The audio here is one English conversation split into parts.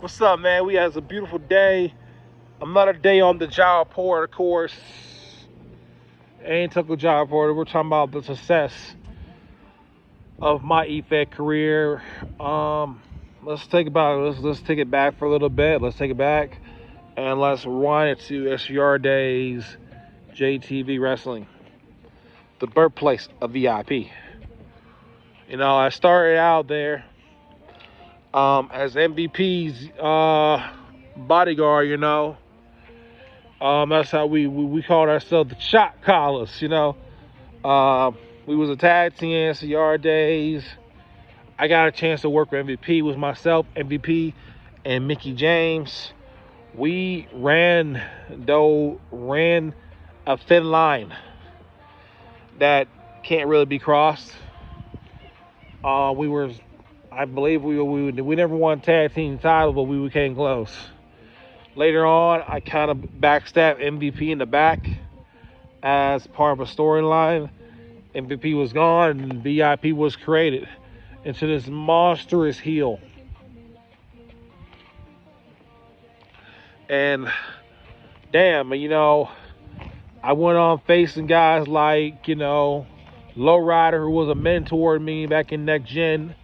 What's up, man? We had a beautiful day. Another day on the job board, of course. Ain't took a job board. We're talking about the success of my efed career. Let's take it back for a little bit. Let's take it back and let's rewind it to SVR days, JTV wrestling, the birthplace of VIP. You know, I started out there as MVP's bodyguard. You know, that's how we called ourselves the shot callers. You know, we was a tag team SVR days. I got a chance to work with MVP. It was myself, MVP, and Mickey James. We ran a thin line that can't really be crossed. I believe we never won tag team title, but we came close. Later on, I kind of backstabbed MVP in the back as part of a storyline. MVP was gone and VIP was created into this monstrous heel. And damn, you know, I went on facing guys like, you know, Lowrider, who was a mentor to me back in Next Gen.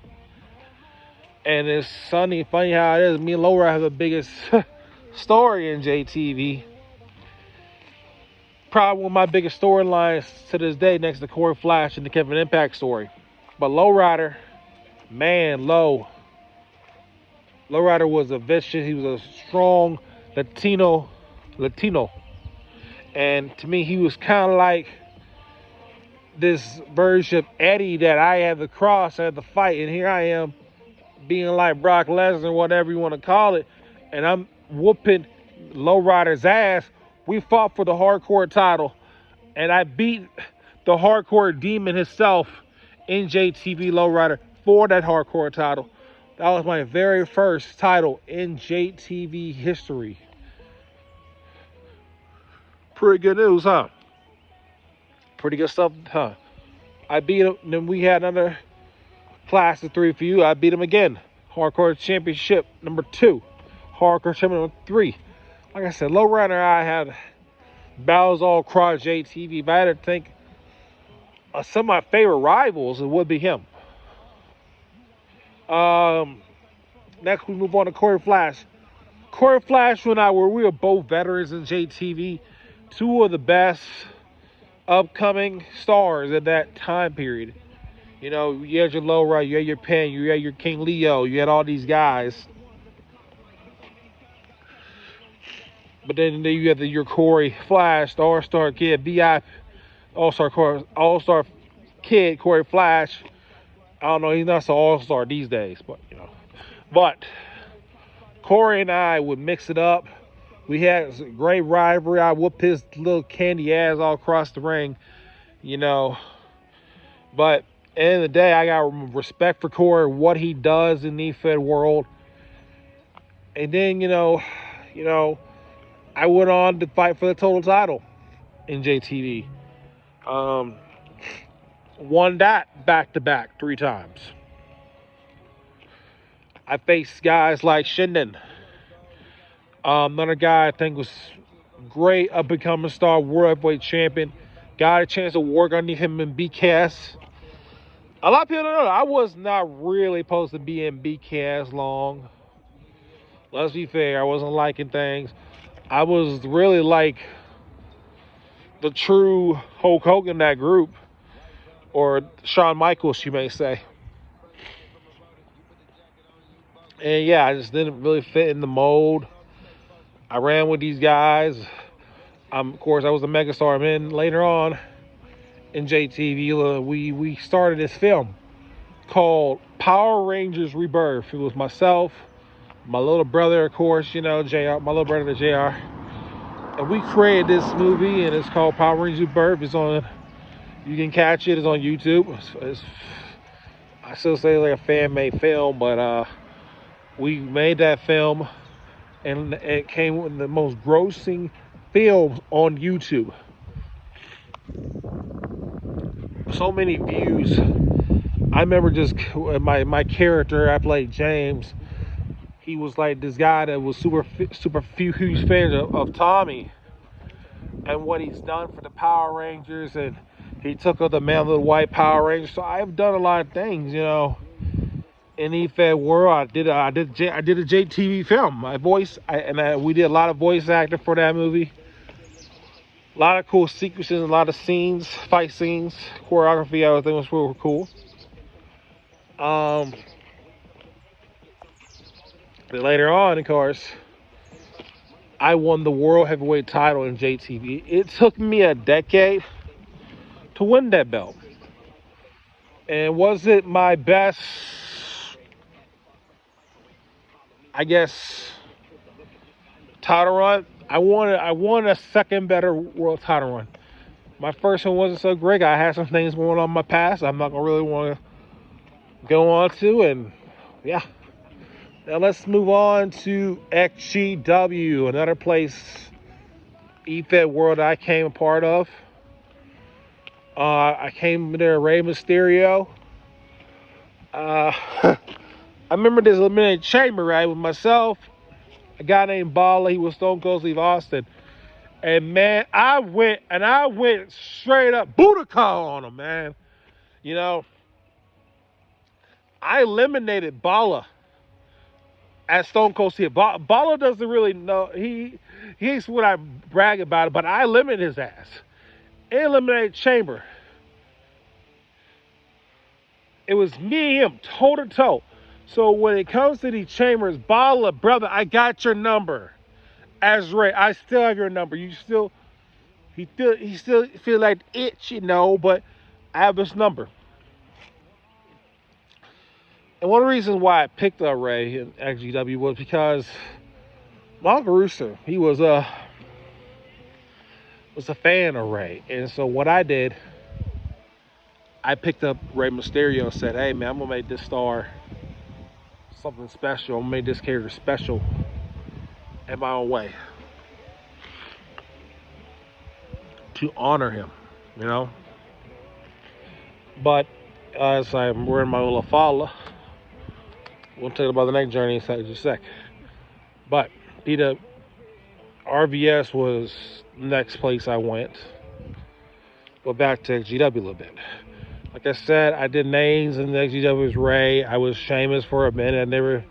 And it's funny how it is. Me and Lowrider have the biggest story in JTV. Probably one of my biggest storylines to this day, next to Corey Flash and the Kevin Impact story. But Lowrider, man, Lowrider was a vicious. He was a strong Latino. And to me, he was kind of like this version of Eddie that I had to cross, I had to fight. And here I am being like Brock Lesnar, whatever you want to call it. And I'm whooping Lowrider's ass. We fought for the hardcore title. And I beat the hardcore demon himself in JTV Lowrider for that hardcore title. That was my very first title in JTV history. Pretty good news, huh? Pretty good stuff, huh? I beat him. Then we had another class of 3 for you. I beat him again. Hardcore Championship number 2. Hardcore Championship number 3. Like I said, Lowrider and I had battles all across JTV. If I had to think some of my favorite rivals, it would be him. Next, we move on to Corey Flash. Corey Flash and I we were both veterans in JTV. 2 of the best upcoming stars at that time period. You know, you had your Lowrider, you had your Penn, you had your King Leo, you had all these guys. But then you had your Corey Flash, the All-Star Kid, VIP, All-Star Kid, Corey Flash. I don't know, he's not so all-star these days, but you know. But Corey and I would mix it up. We had a great rivalry. I whooped his little candy ass all across the ring, you know. But at the end of the day, I got respect for Corey, what he does in the efed world. And then, you know, I went on to fight for the total title in JTV. Won that back-to-back 3 times. I faced guys like Shinden. Another guy I think was great, up-and-coming star, world heavyweight champion. Got a chance to work underneath him in BKS. A lot of people don't know, I was not really supposed to be in BKS long. Let's be fair, I wasn't liking things. I was really like the true Hulk Hogan in that group. Or Shawn Michaels, you may say. And yeah, I just didn't really fit in the mold. I ran with these guys. Of course, I was a megastar. And then later on in JTV, we started this film called Power Rangers Rebirth. It was myself, my little brother, of course, you know, JR, my little brother, JR. And we created this movie, and it's called Power Rangers Rebirth. It's on... You can catch it. It's on YouTube. I still say like a fan-made film, but we made that film, and it came with the most grossing films on YouTube. So many views. I remember just my character. I played James. he was like this guy that was super huge fan of Tommy and what he's done for the Power Rangers, and he took up the mantle of the White Power Rangers. So I've done a lot of things, you know, in the efed world. I did a JTV film. We did a lot of voice acting for that movie. A lot of cool sequences, a lot of scenes, fight scenes, choreography. I think was really cool. But later on, of course, I won the world heavyweight title in JTV. It took me a decade to win that belt. And was it my best, I guess, title run? I won a second better world title run. My first one wasn't so great. I had some things going on in my past I'm not gonna really want to go on to, and yeah. Now let's move on to XGW, another place, efed world I came a part of. I came there, Rey Mysterio. I remember this eliminated chamber, right, with myself, a guy named Bala. He was Stone Cold Steve Austin, and man, I went straight up Budokan on him, man. You know, I eliminated Bala at Stone Cold Steve. Bala doesn't really know. He's what I brag about it, but I eliminated his ass. Eliminated chamber. It was me and him, toe to toe. So when it comes to these chambers, Bala, brother, I got your number. As Ray, I still have your number. He still feel like itch, you know, but I have his number. And one of the reasons why I picked up Ray in XGW was because my Uncle Rooster, he was a fan of Ray. And so what I did, I picked up Rey Mysterio and said, hey man, I'm gonna make this star something special. I'm gonna make this character special in my own way to honor him, you know. But as I'm wearing my little falla, we'll talk about the next journey in just a sec. But RVS was the next place I went. Go back to XGW a little bit. Like I said, I did names in the XGW was Ray. I was Sheamus for a minute. I never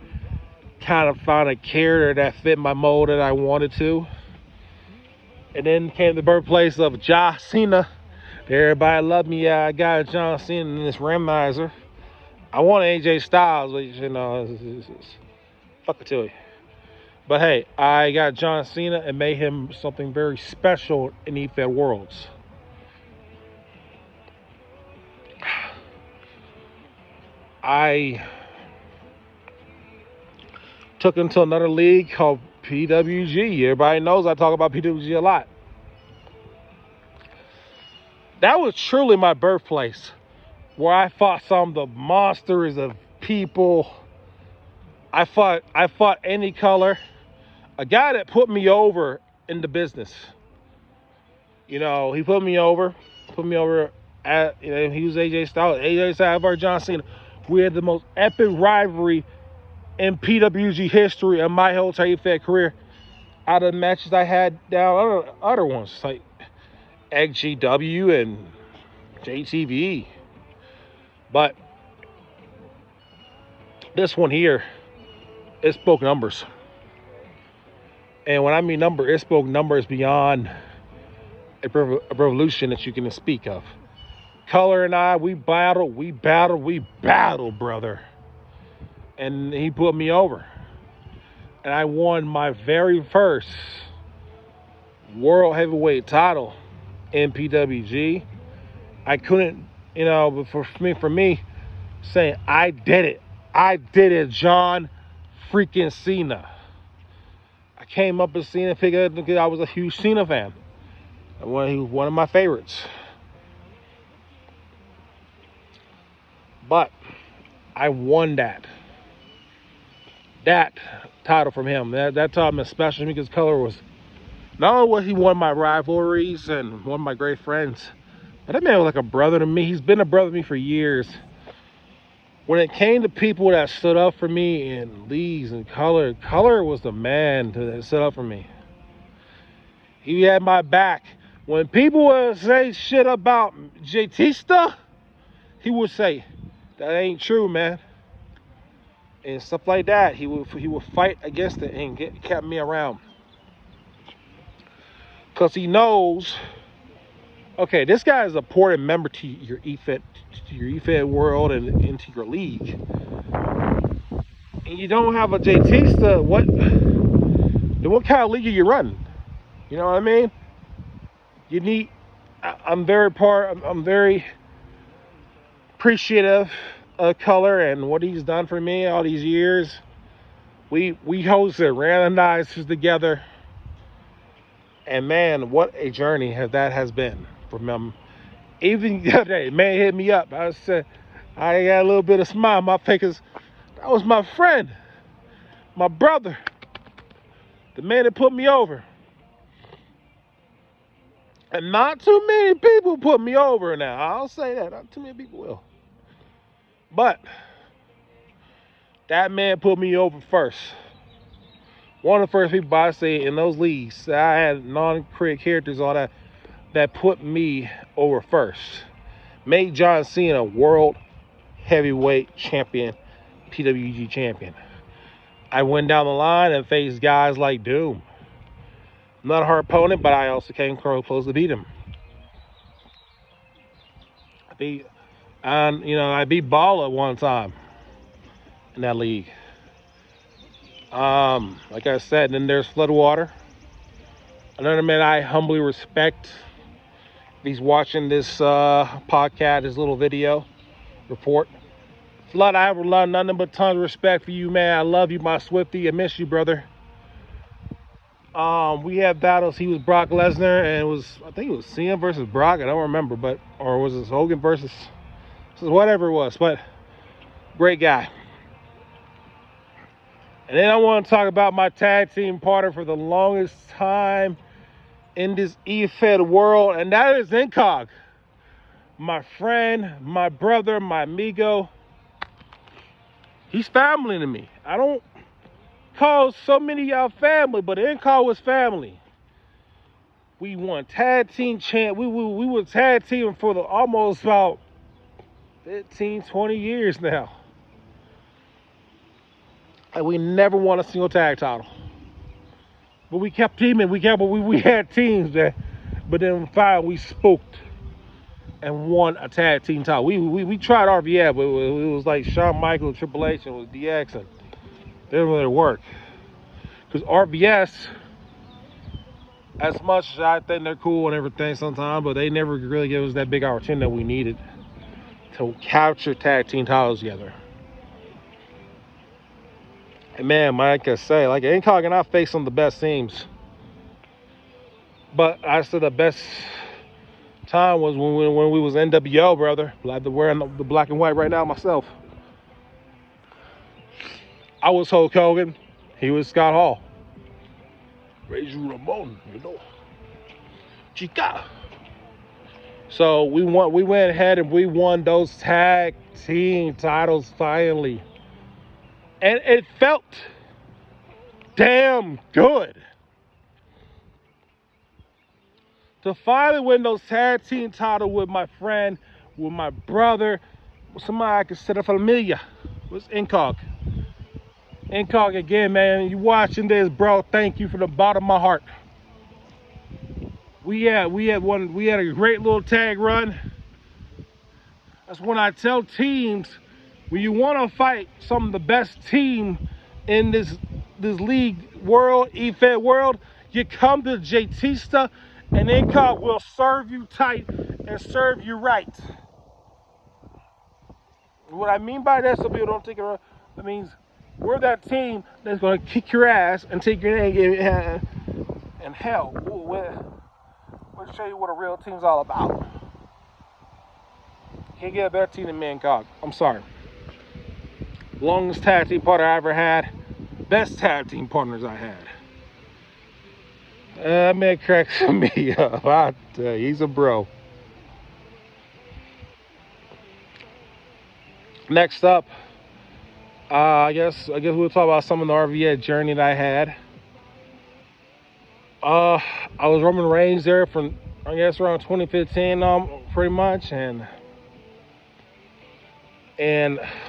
kind of found a character that fit my mold that I wanted to. And then came the birthplace of John Cena. Everybody loved me. I got John Cena in this Randomizer. I wanted AJ Styles, but you know, fuck it to you. But hey, I got John Cena and made him something very special in efed worlds. I took him to another league called PWG. Everybody knows I talk about PWG a lot. That was truly my birthplace, where I fought some of the monsters of people. I fought any color. A guy that put me over in the business. You know, he put me over at, you know, he was AJ Styles. AJ Styles versus John Cena. We had the most epic rivalry in PWG history of my whole efed career. Out of the matches I had down other ones like XGW and JTV. But this one here, it spoke numbers. And when I mean number, it spoke numbers beyond a revolution that you can speak of. Color and I, we battled, brother. And he put me over. And I won my very first world heavyweight title in PWG. I couldn't, you know, but for me, saying I did it, John freaking Cena. I came up as Cena figure because I was a huge Cena fan. He was one of my favorites. But I won that title from him. That title meant special to me because Color was, not only was he one of my rivalries and one of my great friends, but that man was like a brother to me. He's been a brother to me for years. when it came to people that stood up for me in leagues and Color was the man that stood up for me. He had my back. When people would say shit about JT stuff, he would say, that ain't true, man. And stuff like that. He would fight against it and kept me around. Because he knows, okay, this guy is a important member to your efed world and into your league. And you don't have a JT stuff, what kind of league are you running? You know what I mean? You need, I'm very appreciative of Color and what he's done for me all these years. We hosted randomizers together. And man, what a journey that has been from him. Even the other day, man hit me up. I said, I got a little bit of smile on my face because that was my friend, my brother, the man that put me over. And not too many people put me over now. I'll say that. Not too many people will. But that man put me over first. One of the first people I say in those leagues, I had non-crit characters, all that put me over first. Made John Cena a world heavyweight champion, PWG champion. I went down the line and faced guys like Doom. Not a hard opponent, but I also came close to beat him. I beat Balla one time in that league. Like I said, then there's Floodwater. Another man I humbly respect. If he's watching this podcast, this little video report. Flood, I have nothing but tons of respect for you, man. I love you, my Swifty. I miss you, brother. We had battles. He was Brock Lesnar, and I think it was Cena versus Brock. I don't remember, or was it Hogan versus whatever it was? But great guy. And then I want to talk about my tag team partner for the longest time in this efed world, and that is Incog. My friend, my brother, my amigo. He's family to me. I don't call so many of y'all family, but Incog was family. We won tag team we were tag team for almost about 15, 20 years now. And we never won a single tag title. But we kept teaming. We had teams but then finally we spooked and won a tag team title. We tried RVS, but it was like Shawn Michaels, Triple H, and it was DX, and they didn't really work. Because RVS, as much as I think they're cool and everything sometimes, but they never really gave us that big opportunity that we needed to capture tag team titles together. And man, like I say, like Incog and I faced some of the best teams. But I said the best time was when we was NWO, brother. Like wearing the black and white right now myself. I was Hulk Hogan. He was Scott Hall. Razor Ramon, Chica. So we went ahead and we won those tag team titles finally. And it felt damn good to finally win those tag team titles with my friend, with my brother, with somebody I consider familia. It was Incog. Incog again, man. You watching this, bro? Thank you from the bottom of my heart. We had a great little tag run. That's when I tell teams, when you want to fight some of the best team in this league world, efed world, you come to JT stuff, and Incog will serve you tight and serve you right. What I mean by that, so people don't take it wrong, that means we're that team that's going to kick your ass and take your name and hell. We'll show you what a real team's all about. Can't get a better team than me and Incog. I'm sorry. Longest tag team partner I ever had. Best tag team partners I had. That man cracks me up. I tell you, he's a bro. Next up, I guess we'll talk about some of the RVS journey that I had. I was Roman Reigns there from, I guess, around 2015, pretty much, and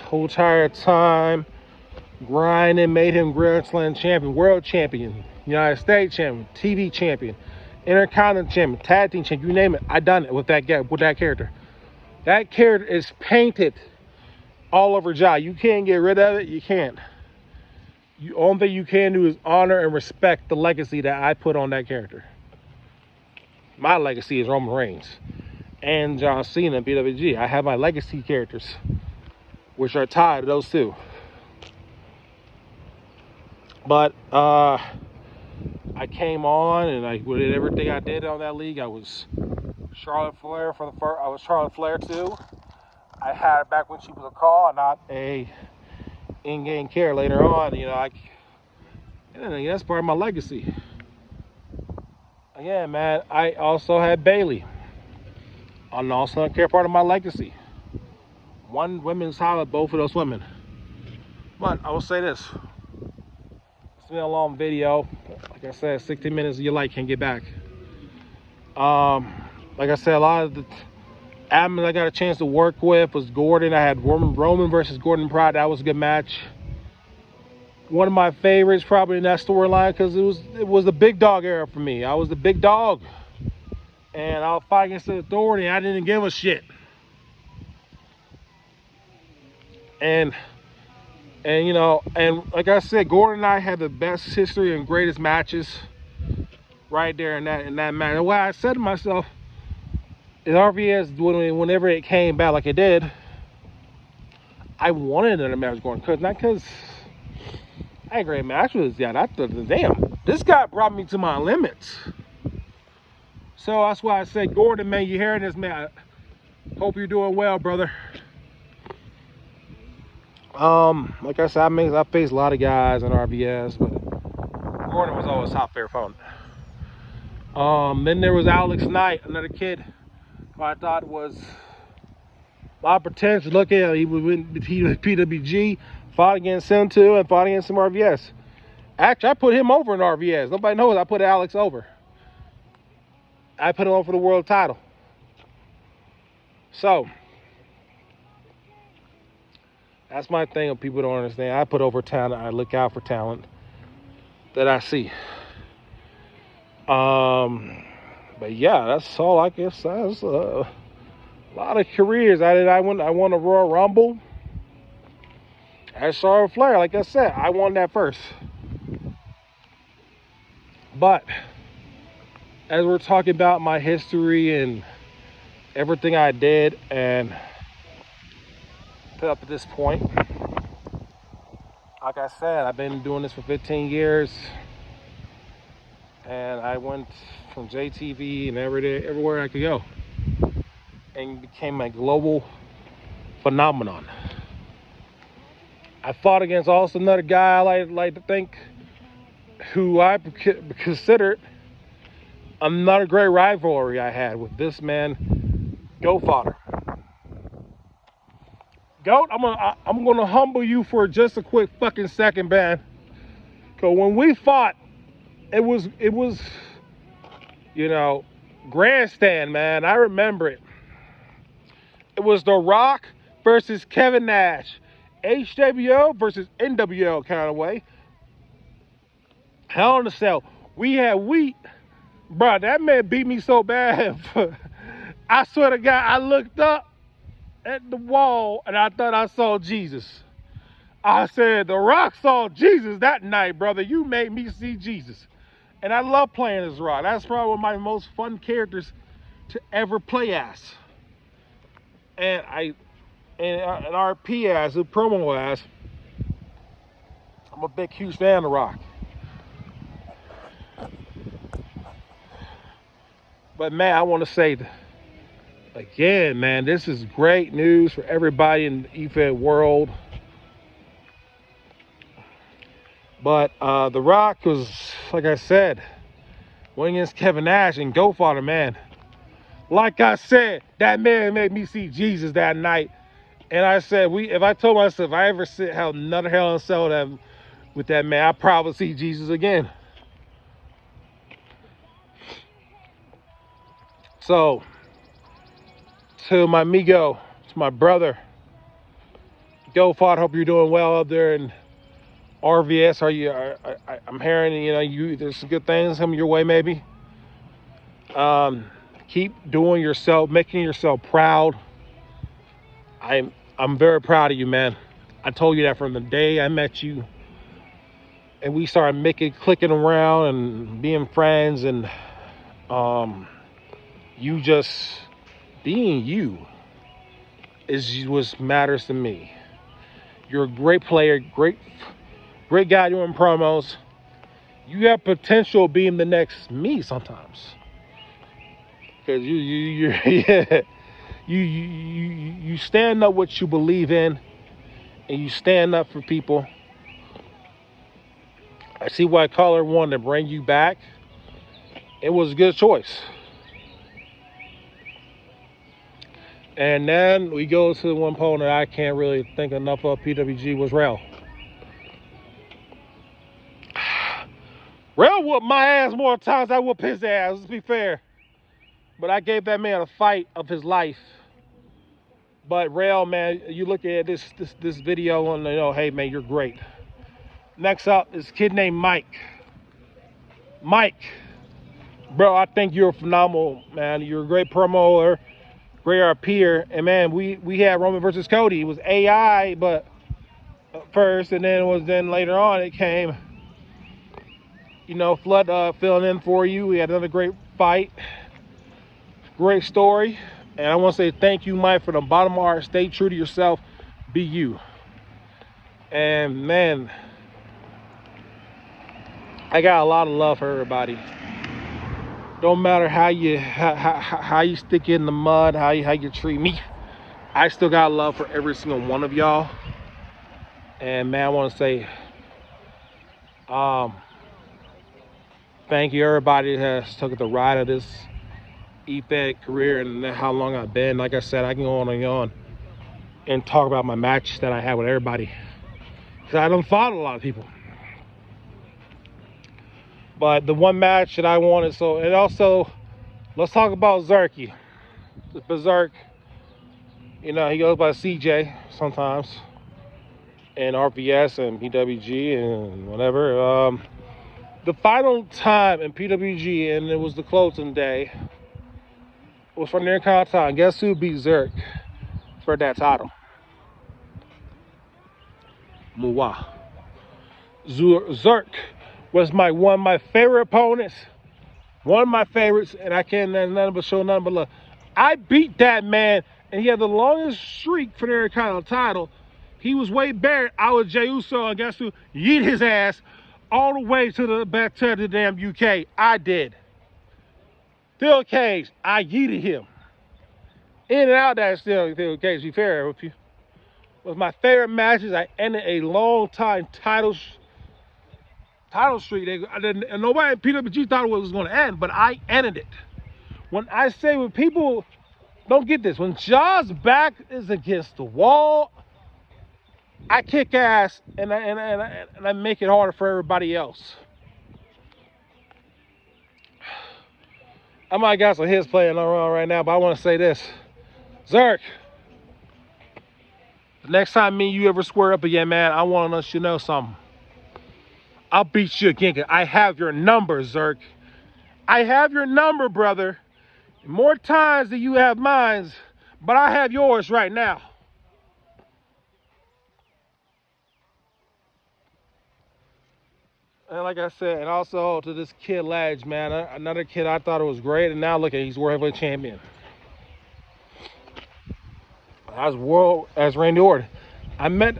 whole entire time grinding, made him Grand Slam champion, world champion, United States champion, TV champion, Intercontinental champion, tag team champion, you name it. I done it with that character. That character is painted all over Jai. You can't get rid of it. You can't. The only thing you can do is honor and respect the legacy that I put on that character. My legacy is Roman Reigns and John Cena and PWG. I have my legacy characters, which are tied to those two. But I came on and I did everything I did on that league. I was Charlotte Flair for the first. I was Charlotte Flair too. I had her back when she was a call, not a in-game care later on. That's part of my legacy. Again, man, I also had Bayley. I'm also a care part of my legacy. One women's title, both of those women. But I will say this. It's been a long video. Like I said, 60 minutes of your life can't get back. Like I said, a lot of the admins I got a chance to work with was Gordon. I had Roman versus Gordon Pride. That was a good match. One of my favorites probably in that storyline because it was the big dog era for me. I was the big dog. And I was fighting against the Authority. I didn't give a shit. And like I said, Gordon and I had the best history and greatest matches right there in that match. And what I said to myself is RVS, whenever it came back like it did, I wanted another match with Gordon. Not because I had a great match with this guy. I thought, damn, this guy brought me to my limits. So that's why I said, Gordon, man, you hearing this, man? I hope you're doing well, brother. Like I said, I faced a lot of guys in RVS, but Gordon was always top fair opponent. Then there was Alex Knight, another kid who I thought was a lot of potential. Look at him, he was with PWG, fought against him too, and fought against some RVS. Actually, I put him over in RVS. Nobody knows I put Alex over. I put him on for the world title. So that's my thing. People don't understand. I put over talent. I look out for talent that I see. But yeah, that's all I guess. That's a lot of careers. I won a Royal Rumble. As Charlotte Flair, like I said, I won that first. But as we're talking about my history and everything I did and put up at this point, like I said, I've been doing this for 15 years. And I went from JTV and everywhere I could go, and became a global phenomenon. I fought against also another guy I like to think, who I considered another great rivalry I had with this man, Goat Fodder. Goat, I'm gonna humble you for just a quick fucking second, man. Cause when we fought, it was, grandstand, man. I remember it. It was The Rock versus Kevin Nash. HWO versus NWO kind of way. Hell in a Cell. We had Wheat. Bro, that man beat me so bad. I swear to God, I looked up at the wall and I thought I saw Jesus. I said, The Rock saw Jesus that night, brother. You made me see Jesus. And I love playing as Rock. That's probably one of my most fun characters to ever play as. And RP as, a promo as. I'm a big, huge fan of Rock. But man, I want to say again, man, this is great news for everybody in the efed world. But The Rock was, like I said, went against Kevin Nash and Goat Fodder, man. Like I said, that man made me see Jesus that night. And I said, if I told myself if I ever sit hell another hell in a cell with that man, I probably see Jesus again. So, to my amigo, to my brother, go, Father, hope you're doing well up there in RVS. I'm hearing, there's some good things coming your way, maybe. Keep doing yourself, making yourself proud. I'm very proud of you, man. I told you that from the day I met you, and we started clicking around and being friends, and you just being you is what matters to me. You're a great player, great guy doing promos. You have potential being the next me sometimes, because yeah, you stand up what you believe in, and you stand up for people. I see why Caller wanted to bring you back. It was a good choice. And then we go to the one opponent I can't really think enough of. PWG was Rail. Rail whooped my ass more times than I whooped his ass, let's be fair. But I gave that man a fight of his life. But Rail, man, you look at this video and hey man, you're great. Next up is a kid named Mike. Mike, bro, I think you're phenomenal, man. You're a great promoter, great RPer. And man, we had Roman versus Cody. It was AI, but first, and then later on it came, Flood filling in for you. We had another great fight. Great story. And I want to say thank you, Mike, from the bottom of my heart. Stay true to yourself. Be you. And man, I got a lot of love for everybody. Don't matter how you stick in the mud, how you treat me. I still got love for every single one of y'all. And man, I want to say thank you everybody that has took the ride of this efed career and how long I've been. Like I said, I can go on and on and talk about my match that I had with everybody, because I don't follow a lot of people. But the one match that I wanted, and also let's talk about Zerky. The Berserk, he goes by CJ sometimes, and RVS and PWG and whatever. The final time in PWG, and it was the closing day, was for the Intercontinental. Guess who beat Zerk for that title? Muwa. Zerk was one of my favorite opponents, one of my favorites, and I can't nothing but show nothing but love. I beat that man, and he had the longest streak for the Intercontinental title. He was Wade Barrett. I was Jey Uso, and guess who? Yeet his ass all the way to the back to the damn UK. I did. Steel cage, I yeeted him. In and out that steel cage, to be fair with you. Was my favorite matches. I ended a long time title streak. And nobody at PWG thought it was going to end, but I ended it. When people don't get this, when Jaw's back is against the wall, I kick ass and I make it harder for everybody else. I might got some hits playing around right now, but I want to say this. Zerk, the next time me and you ever square up again, man, I want to let you know something. I'll beat you again. I have your number, Zerk. I have your number, brother. More times than you have mine, but I have yours right now. And like I said, and also to this kid Ledge, man, another kid I thought it was great, and now look at, he's world heavyweight champion. As Randy Orton.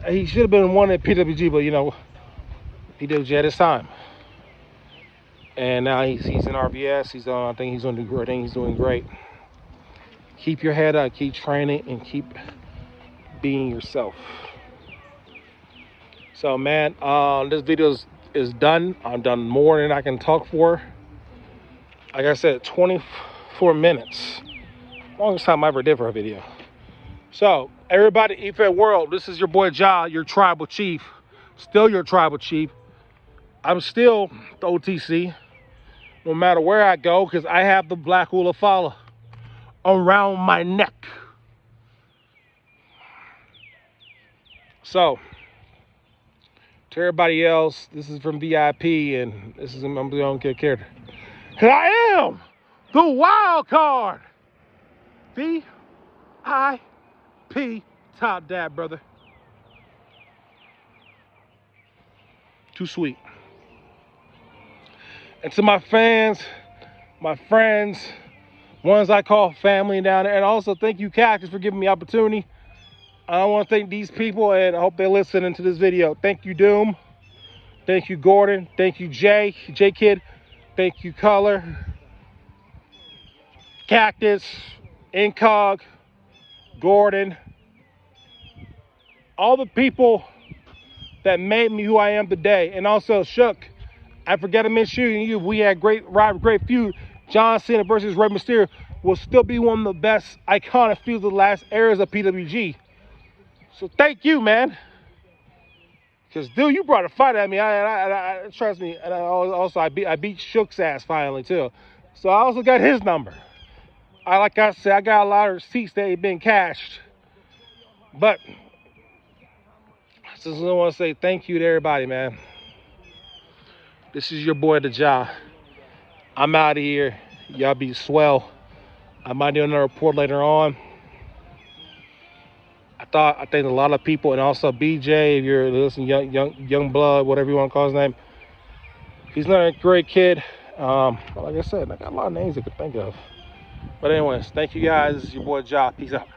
He should have been one at PWG, but PWG at his time. And now he's in RVS. I think he's doing great. I think he's doing great. Keep your head up, keep training, and keep being yourself. So man, this video is done. I've done more than I can talk for. Like I said, 24 minutes. Longest time I ever did for a video. So Everybody, efed world, this is your boy Ja, your tribal chief. Still your tribal chief. I'm still the OTC, no matter where I go, because I have the black hula fala around my neck. So, to everybody else, this is from VIP, and this is, I'm going to get character. Because I am the wild card. VIP, top dad, brother. Too sweet. And to my fans, my friends, ones I call family down there, and also thank you, Cactus, for giving me opportunity. I want to thank these people, and I hope they're listening to this video. Thank you, Doom. Thank you, Gordon. Thank you, J-Kid. Thank you, Color. Cactus, Incog, Gordon. All the people that made me who I am today. And also, Shook, I forgot to mention you. We had great feud. John Cena versus Rey Mysterio will still be one of the best iconic feuds of the last eras of PWG. So thank you, man. Because, dude, you brought a fight at me. I trust me. And I beat Shook's ass finally, too. So I also got his number. Like I said, I got a lot of receipts that ain't been cashed. But I just want to say thank you to everybody, man. This is your boy, the Ja. I'm out of here. Y'all be swell. I might do another report later on. I think a lot of people, and also BJ, if you're listening, young blood, whatever you want to call his name, he's not a great kid. Like I said, I got a lot of names I could think of. But anyways, thank you guys. This is your boy Ja. Peace out.